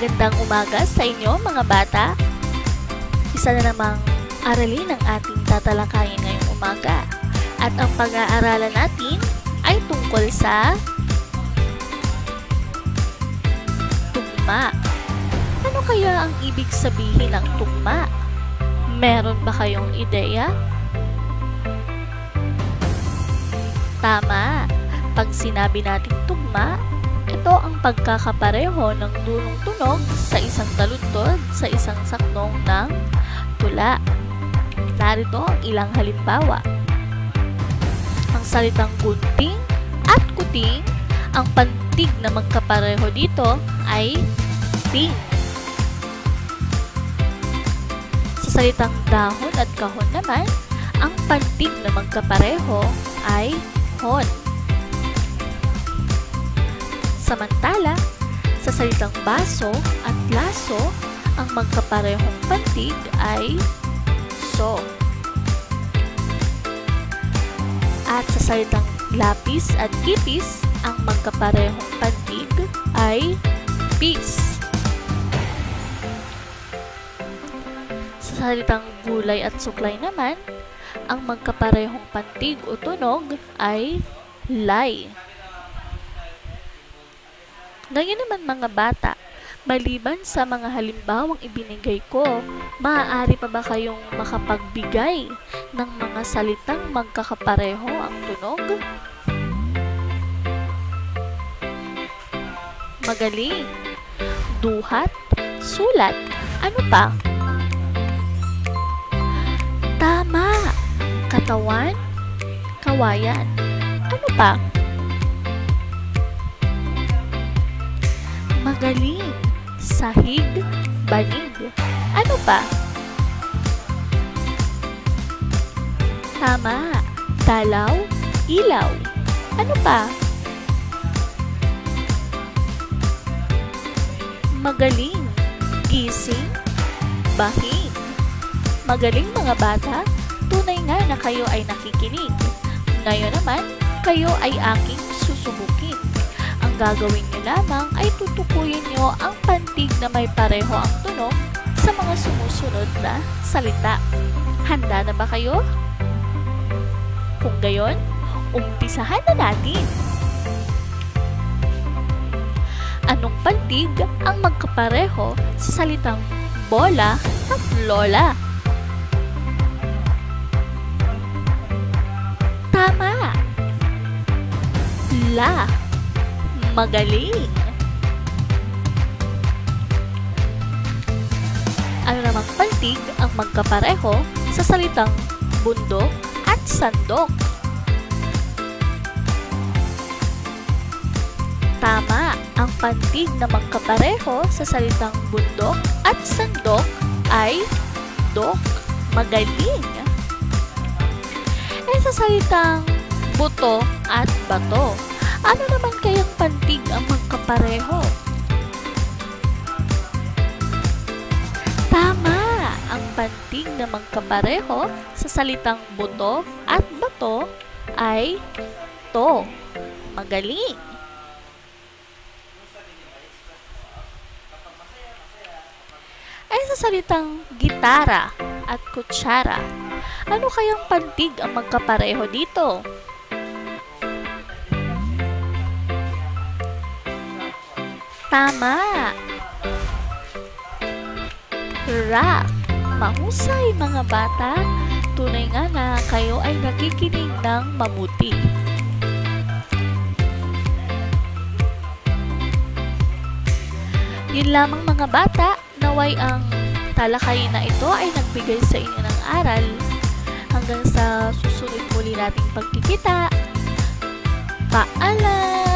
Magandang umaga sa inyo mga bata. Isa na namang aralin ang ating tatalakayin ngayong umaga. At ang pag-aaralan natin ay tungkol sa tugma. Ano kaya ang ibig sabihin ng tugma? Meron ba kayong ideya? Tama! Pag sinabi nating tugma, ito ang pagkakapareho ng dulong tunog sa isang taludtod sa isang saknong ng tula. Narito ang ilang halimbawa. Ang salitang gunting at kuting, ang pantig na magkapareho dito ay ting. Sa salitang dahon at kahon naman, ang pantig na magkapareho ay hon. Samantala, sa salitang baso at laso, ang magkaparehong pantig ay so. At sa salitang lapis at kipis, ang magkaparehong pantig ay pis. Sa salitang gulay at suklay naman, ang magkaparehong pantig o tunog ay lay. Ngayon naman mga bata, maliban sa mga halimbawang ibinigay ko, maaari pa ba kayong makapagbigay ng mga salitang magkakapareho ang tunog? Magaling! Duhat, sulat, ano pa? Tama! Katawan, kawayan, ano pa? Magaling! Sahig, banig. Ano pa? Tama! Dalaw, ilaw. Ano pa? Magaling! Gising, bahing. Magaling mga bata! Tunay nga na kayo ay nakikinig. Ngayon naman, kayo ay aking susubukin. Ang gagawin nyo lamang ay tutukuyin nyo ang pantig na may pareho ang tunog sa mga sumusunod na salita. Handa na ba kayo? Kung gayon, umpisahan na natin. Anong pantig ang magkapareho sa salitang bola at lola? Tama! La. Magaling! Ano namang pantig ang magkapareho sa salitang bundok at sandok? Tama! Ang pantig na magkapareho sa salitang bundok at sandok ay dok. Magaling! Sa salitang buto at bato, ano naman kayang pantig ang magkapareho? Tama! Ang pantig na magkapareho sa salitang buto at bato ay to. Magaling! Ay sa salitang gitara at kutsara, ano kayang pantig ang magkapareho dito? Tama! Rock! Mahusay mga bata! Tunay nga na kayo ay nakikinig ng mabuti. Yun lamang mga bata, naway ang talakayin na ito ay nagbigay sa inyo ng aral. Hanggang sa susunod muli nating pagkikita. Paalam!